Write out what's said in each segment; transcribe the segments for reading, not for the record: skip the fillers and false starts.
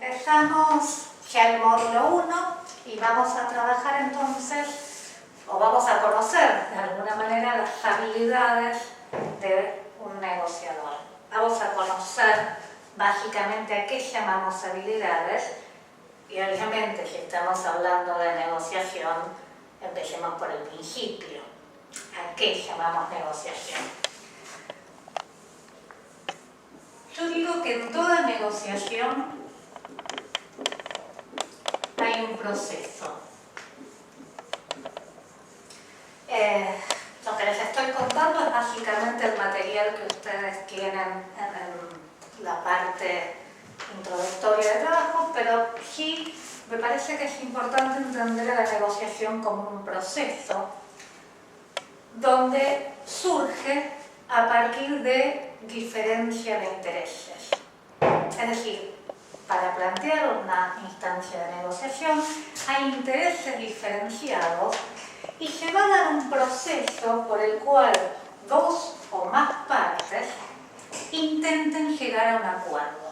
empezamos ya el módulo 1 y vamos a trabajar entonces, o vamos a conocer de alguna manera las habilidades de un negociador. Vamos a conocer básicamente a qué llamamos habilidades y obviamente si estamos hablando de negociación, empecemos por el principio. ¿A qué llamamos negociación? Yo digo que en toda negociación hay un proceso. Lo que les estoy contando es básicamente el material que ustedes tienen en la parte introductoria de trabajo, pero sí me parece que es importante entender a la negociación como un proceso donde surge a partir de diferencia de intereses. Es decir, para plantear una instancia de negociación hay intereses diferenciados y se va a dar un proceso por el cual dos o más partes intenten llegar a un acuerdo.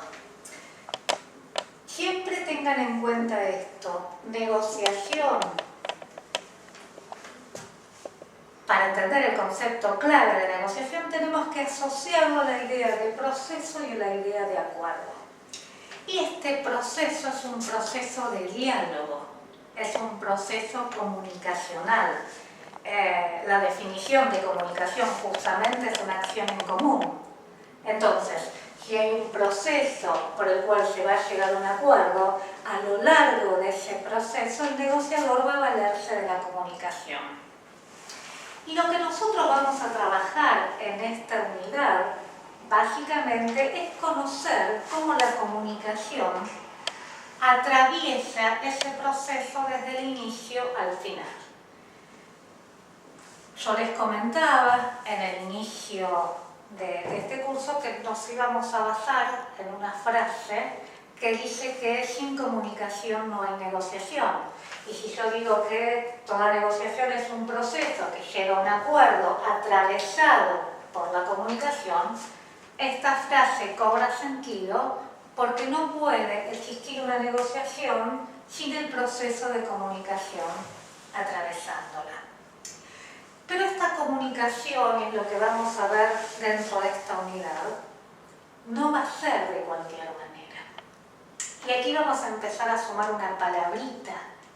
Siempre tengan en cuenta esto, negociación. Para entender el concepto clave de negociación tenemos que asociarlo a la idea de proceso y a la idea de acuerdo. Y este proceso es un proceso de diálogo, es un proceso comunicacional. La definición de comunicación justamente es una acción en común. Entonces, si hay un proceso por el cual se va a llegar a un acuerdo, a lo largo de ese proceso el negociador va a valerse de la comunicación. Y lo que nosotros vamos a trabajar en esta unidad, básicamente, es conocer cómo la comunicación atraviesa ese proceso desde el inicio al final. Yo les comentaba en el inicio de este curso que nos íbamos a basar en una frase que dice que sin comunicación no hay negociación. Y si yo digo que toda negociación es un proceso que llega a un acuerdo atravesado por la comunicación, esta frase cobra sentido porque no puede existir una negociación sin el proceso de comunicación atravesándola. Pero esta comunicación, es lo que vamos a ver dentro de esta unidad, no va a ser de cualquier manera. Y aquí vamos a empezar a sumar una palabrita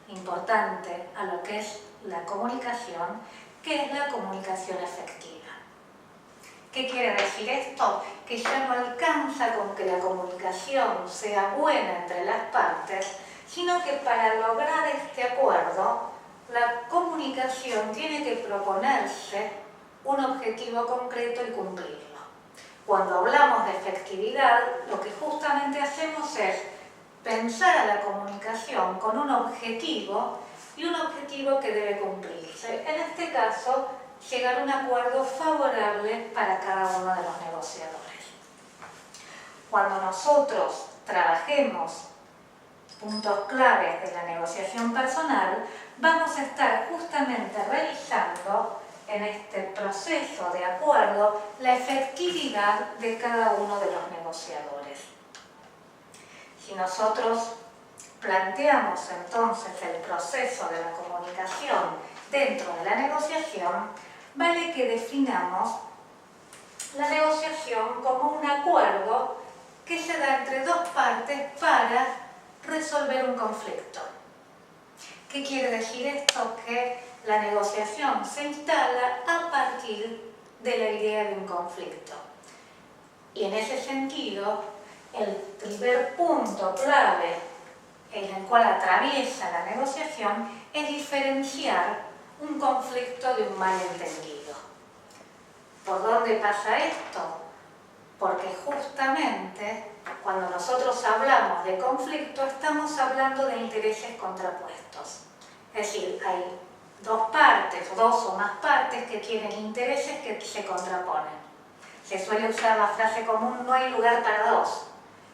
importante a lo que es la comunicación, que es la comunicación efectiva. ¿Qué quiere decir esto? Que ya no alcanza con que la comunicación sea buena entre las partes, sino que para lograr este acuerdo, la comunicación tiene que proponerse un objetivo concreto y cumplirlo. Cuando hablamos de efectividad, lo que justamente hacemos es pensar a la comunicación con un objetivo y un objetivo que debe cumplirse. En este caso, llegar a un acuerdo favorable para cada uno de los negociadores. Cuando nosotros trabajemos puntos claves de la negociación personal, vamos a estar justamente revisando en este proceso de acuerdo la efectividad de cada uno de los negociadores. Si nosotros planteamos entonces el proceso de la comunicación dentro de la negociación, vale que definamos la negociación como un acuerdo que se da entre dos partes para resolver un conflicto. ¿Qué quiere decir esto? Que la negociación se instala a partir de la idea de un conflicto. Y en ese sentido, el primer punto clave en el cual atraviesa la negociación es diferenciar un conflicto de un malentendido. ¿Por dónde pasa esto? Porque justamente cuando nosotros hablamos de conflicto estamos hablando de intereses contrapuestos. Es decir, hay dos partes, dos o más partes que tienen intereses que se contraponen. Se suele usar la frase común, no hay lugar para dos.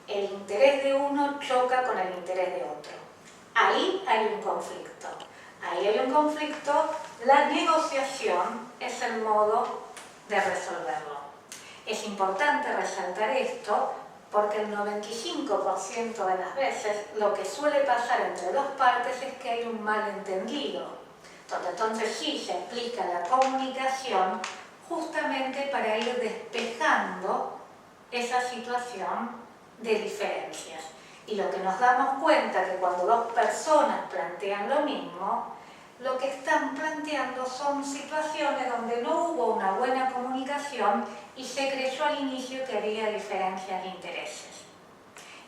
El interés de uno choca con el interés de otro. Ahí hay un conflicto. Ahí hay un conflicto, la negociación es el modo de resolverlo. Es importante resaltar esto porque el 95% de las veces lo que suele pasar entre dos partes es que hay un malentendido, donde entonces sí se aplica la comunicación justamente para ir despejando esa situación de diferencias. Y lo que nos damos cuenta que cuando dos personas plantean lo mismo, lo que están planteando son situaciones donde no hubo una buena comunicación y se creyó al inicio que había diferencias de intereses.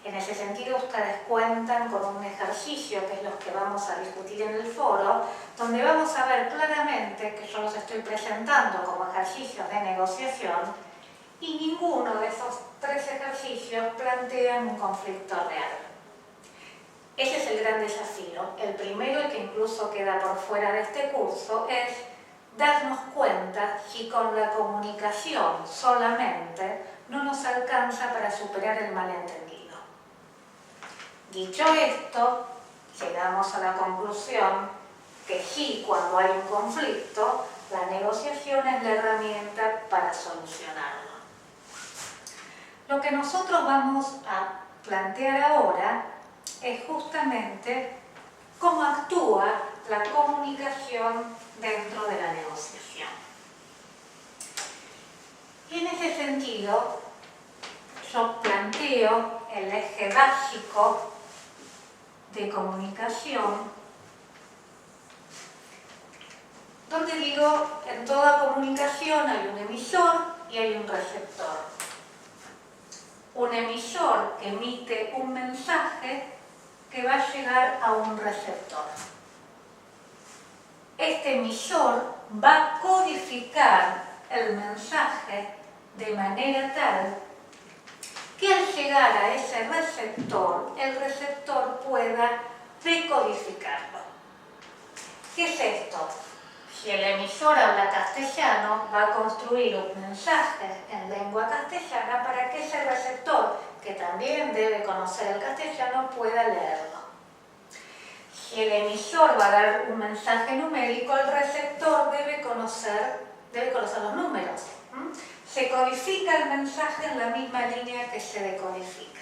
En ese sentido, ustedes cuentan con un ejercicio, que es lo que vamos a discutir en el foro, donde vamos a ver claramente que yo los estoy presentando como ejercicios de negociación y ninguno de esos tres ejercicios plantean un conflicto real. Ese es el gran desafío. El primero, y que incluso queda por fuera de este curso, es darnos cuenta si con la comunicación solamente no nos alcanza para superar el malentendido. Dicho esto, llegamos a la conclusión que sí, cuando hay un conflicto, la negociación es la herramienta para solucionarlo. Lo que nosotros vamos a plantear ahora es justamente cómo actúa la comunicación dentro de la negociación. Y en ese sentido, yo planteo el eje básico de comunicación, donde digo, en toda comunicación hay un emisor y hay un receptor. Un emisor que emite un mensaje que va a llegar a un receptor. Este emisor va a codificar el mensaje de manera tal que al llegar a ese receptor, el receptor pueda decodificarlo. ¿Qué es esto? Si el emisor habla castellano, va a construir un mensaje en lengua castellana para que ese receptor, que también debe conocer el castellano, pueda leerlo. Si el emisor va a dar un mensaje numérico, el receptor debe conocer los números. Se codifica el mensaje en la misma línea que se decodifica.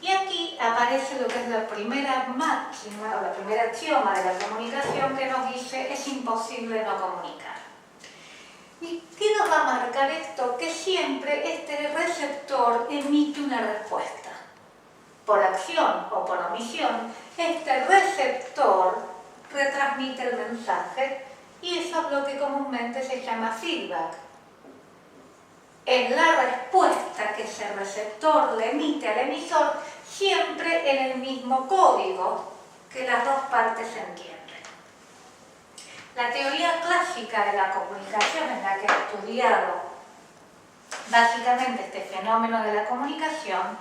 Y aquí aparece lo que es la primera máxima o la primera axioma de la comunicación que nos dice es imposible no comunicar. ¿Y qué nos va a marcar esto? Que siempre este receptor emite una respuesta. Por acción o por omisión, este receptor retransmite el mensaje y eso es lo que comúnmente se llama feedback. Es la respuesta que ese receptor le emite al emisor siempre en el mismo código que las dos partes entienden. La teoría clásica de la comunicación, en la que he estudiado básicamente este fenómeno de la comunicación,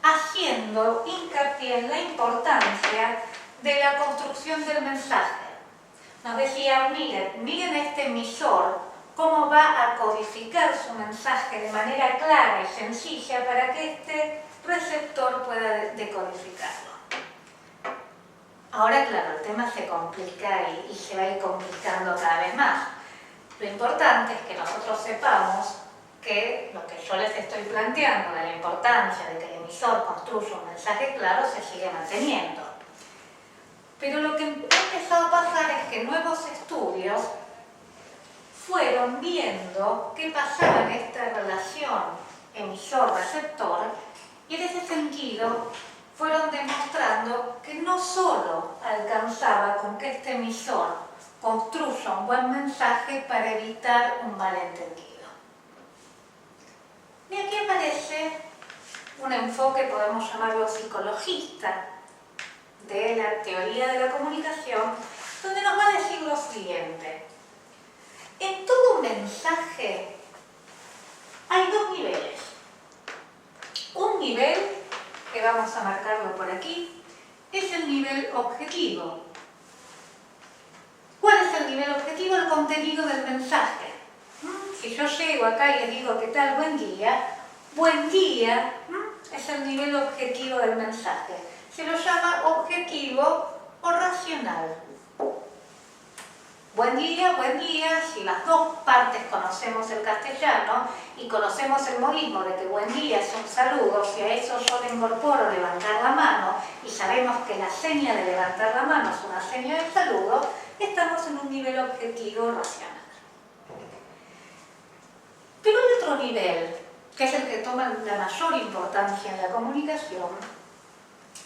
haciendo hincapié en la importancia de la construcción del mensaje. Nos decía, miren este emisor, cómo va a codificar su mensaje de manera clara y sencilla para que este receptor pueda decodificarlo. Ahora, claro, el tema se complica y se va a ir complicando cada vez más. Lo importante es que nosotros sepamos que lo que yo les estoy planteando de la importancia de que el emisor construya un mensaje claro se sigue manteniendo. Pero lo que ha empezado a pasar es que nuevos estudios fueron viendo qué pasaba en esta relación emisor-receptor y en ese sentido fueron demostrando que no solo alcanzaba con que este emisor construya un buen mensaje para evitar un malentendido. Y aquí aparece un enfoque, podemos llamarlo psicologista, de la teoría de la comunicación, donde nos va a decir lo siguiente. En todo mensaje hay dos niveles. Un nivel, que vamos a marcarlo por aquí, es el nivel objetivo. ¿Cuál es el nivel objetivo? El contenido del mensaje. Si yo llego acá y les digo ¿qué tal? Buen día es el nivel objetivo del mensaje. Se lo llama objetivo o racional. buen día, si las dos partes conocemos el castellano y conocemos el modismo de que buen día es un saludo, si a eso yo le incorporo levantar la mano y sabemos que la seña de levantar la mano es una seña de saludo, estamos en un nivel objetivo racional. Pero hay otro nivel, que es el que toma la mayor importancia en la comunicación,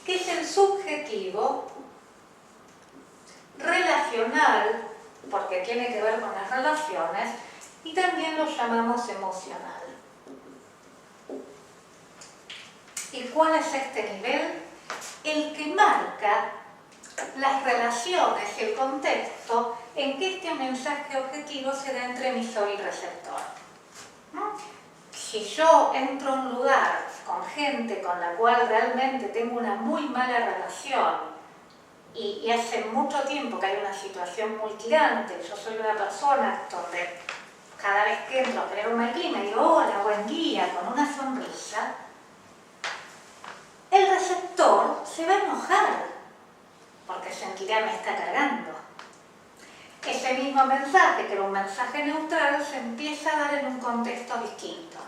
que es el subjetivo relacional, porque tiene que ver con las relaciones, y también lo llamamos emocional. ¿Y cuál es este nivel? El que marca las relaciones y el contexto en que este mensaje objetivo se da entre emisor y receptor. Si yo entro a un lugar con gente con la cual realmente tengo una muy mala relación y hace mucho tiempo que hay una situación muy tirante, yo soy una persona donde cada vez que entro a tener un mal clima y digo hola, buen día, con una sonrisa, el receptor se va a enojar porque sentirá me está cargando. Ese mismo mensaje, que era un mensaje neutral, se empieza a dar en un contexto distinto.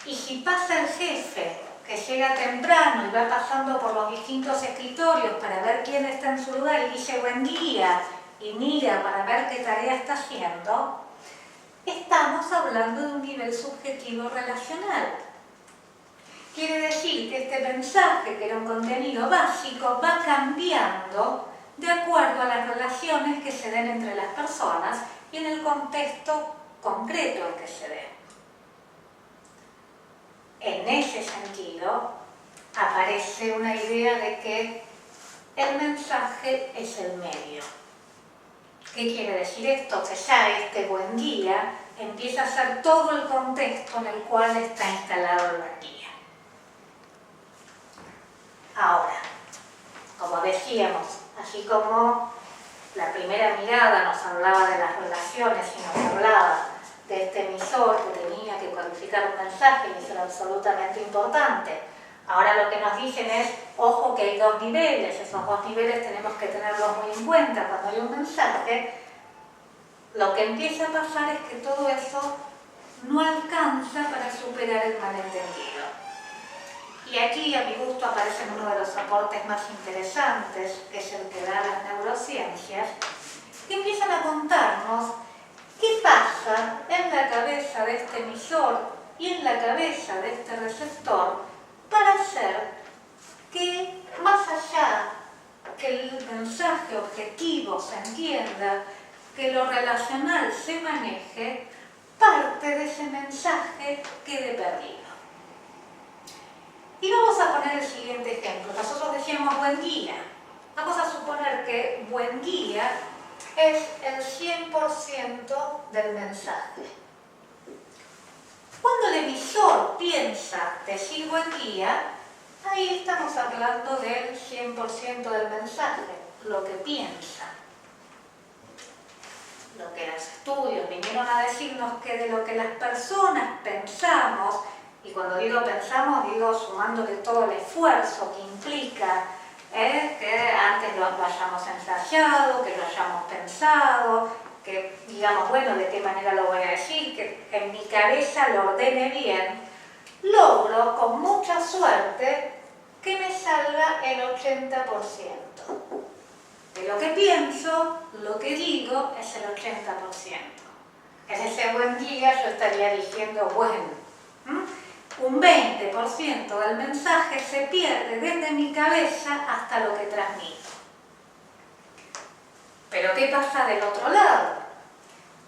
Y si pasa el jefe, que llega temprano y va pasando por los distintos escritorios para ver quién está en su lugar y dice buen día y mira para ver qué tarea está haciendo, estamos hablando de un nivel subjetivo relacional. Quiere decir que este mensaje, que era un contenido básico, va cambiando de acuerdo a las relaciones que se den entre las personas y en el contexto concreto en que se den. En ese sentido, aparece una idea de que el mensaje es el medio. ¿Qué quiere decir esto? Que ya este buen día empieza a ser todo el contexto en el cual está instalado el buen día. Ahora, como decíamos, así como la primera mirada nos hablaba de las relaciones y nos hablaba de este emisor que tenía que codificar un mensaje y eso era absolutamente importante, ahora lo que nos dicen es, ojo que hay dos niveles, esos dos niveles tenemos que tenerlos muy en cuenta cuando hay un mensaje. Lo que empieza a pasar es que todo eso no alcanza para superar el malentendido. Y aquí, a mi gusto, aparece uno de los aportes más interesantes, que es el que dan las neurociencias, que empiezan a contarnos qué pasa en la cabeza de este emisor y en la cabeza de este receptor para hacer que, más allá que el mensaje objetivo se entienda, que lo relacional se maneje, parte de ese mensaje quede perdido. Y vamos a poner el siguiente ejemplo. Nosotros decíamos buen día. Vamos a suponer que buen día es el 100% del mensaje. Cuando el emisor piensa decir buen día, ahí estamos hablando del 100% del mensaje, lo que piensa. Lo que los estudios vinieron a decirnos que de lo que las personas pensamos, y cuando digo pensamos, digo sumándole todo el esfuerzo que implica que antes lo hayamos ensayado, que lo hayamos pensado, que digamos, bueno, de qué manera lo voy a decir, que en mi cabeza lo ordene bien, logro con mucha suerte que me salga el 80%. De lo que pienso, lo que digo es el 80%. En ese buen día yo estaría diciendo, bueno, un 20% del mensaje se pierde desde mi cabeza hasta lo que transmito. Pero ¿qué pasa del otro lado?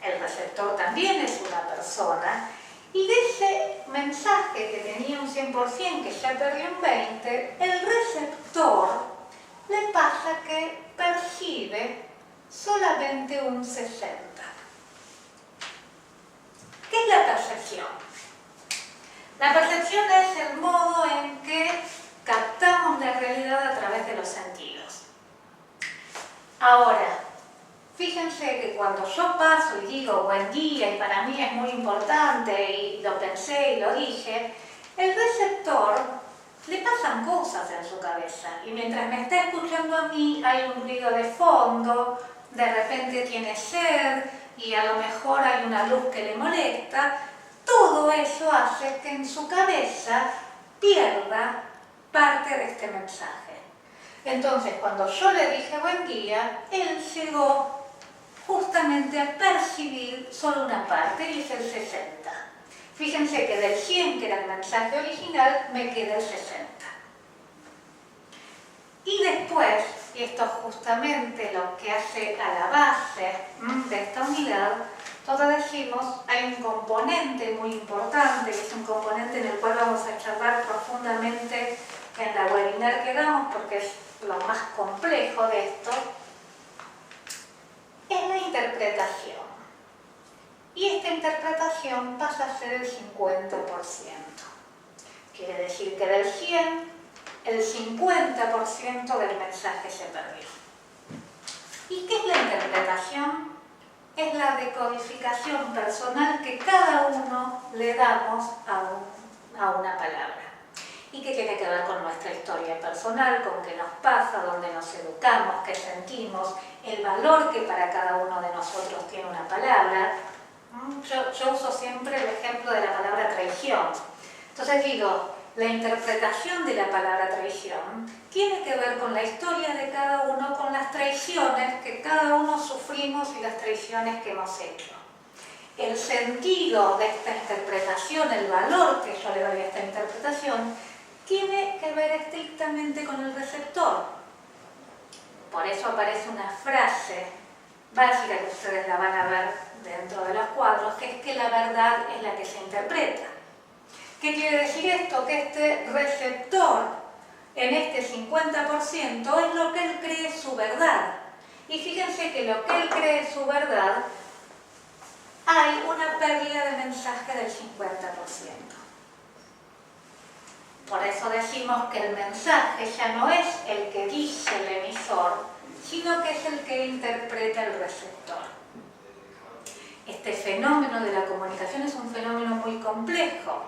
El receptor también es una persona y de ese mensaje que tenía un 100%, que ya perdió un 20%, el receptor le pasa que percibe solamente un 60%. ¿Qué es la percepción? La percepción es el modo en que captamos la realidad a través de los sentidos. Ahora, fíjense que cuando yo paso y digo buen día y para mí es muy importante y lo pensé y lo dije, el receptor le pasan cosas en su cabeza y mientras me está escuchando a mí hay un ruido de fondo, de repente tiene sed y a lo mejor hay una luz que le molesta, todo eso hace que en su cabeza pierda parte de este mensaje. Entonces, cuando yo le dije buen día, él llegó justamente a percibir solo una parte, y es el 60. Fíjense que del 100, que era el mensaje original, me queda el 60. Y después, y esto es justamente lo que hace a la base de esta unidad, todos decimos, hay un componente muy importante, que es un componente en el cual vamos a charlar profundamente en la webinar que damos, porque es lo más complejo de esto, es la interpretación. Y esta interpretación pasa a ser el 50%. Quiere decir que del 100, el 50% del mensaje se perdió. ¿Y qué es la interpretación? Es la decodificación personal que cada uno le damos a una palabra. Y que tiene que ver con nuestra historia personal, con qué nos pasa, dónde nos educamos, qué sentimos, el valor que para cada uno de nosotros tiene una palabra. Yo uso siempre el ejemplo de la palabra traición. Entonces digo, la interpretación de la palabra traición tiene que ver con la historia de cada uno, con las traiciones que cada uno sufrimos y las traiciones que hemos hecho. El sentido de esta interpretación, el valor que yo le doy a esta interpretación, tiene que ver estrictamente con el receptor. Por eso aparece una frase básica que ustedes la van a ver dentro de los cuadros, que es que la verdad es la que se interpreta. ¿Qué quiere decir esto? Que este receptor, en este 50%, es lo que él cree su verdad. Y fíjense que lo que él cree su verdad, hay una pérdida de mensaje del 50%. Por eso decimos que el mensaje ya no es el que dice el emisor, sino que es el que interpreta el receptor. Este fenómeno de la comunicación es un fenómeno muy complejo,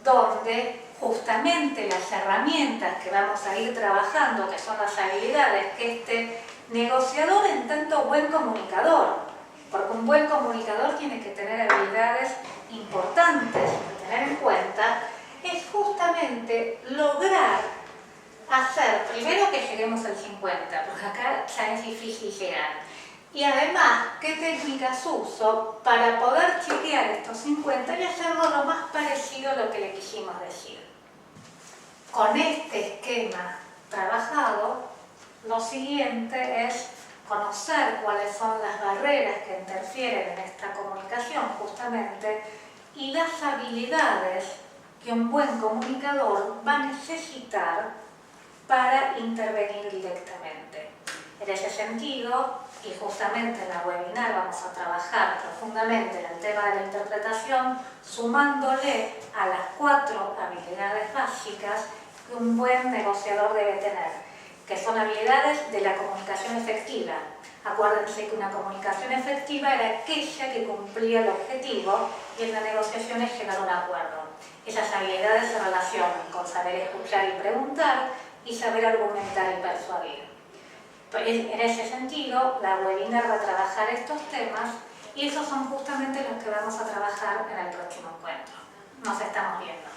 donde justamente las herramientas que vamos a ir trabajando, que son las habilidades que este negociador, en tanto buen comunicador, porque un buen comunicador tiene que tener habilidades importantes a tener en cuenta, es justamente lograr hacer, primero que lleguemos al 50, porque acá ya es difícil llegar, y además, qué técnicas uso para poder chequear estos 50 y hacerlo lo más parecido a lo que le quisimos decir. Con este esquema trabajado, lo siguiente es conocer cuáles son las barreras que interfieren en esta comunicación justamente y las habilidades que un buen comunicador va a necesitar para intervenir directamente. En ese sentido, y justamente en la webinar vamos a trabajar profundamente en el tema de la interpretación, sumándole a las 4 habilidades básicas que un buen negociador debe tener, que son habilidades de la comunicación efectiva. Acuérdense que una comunicación efectiva era aquella que cumplía el objetivo y en la negociación es llegar a un acuerdo. Esas habilidades se relacionan con saber escuchar y preguntar y saber argumentar y persuadir. En ese sentido, la webinar va a trabajar estos temas y esos son justamente los que vamos a trabajar en el próximo encuentro. Nos estamos viendo.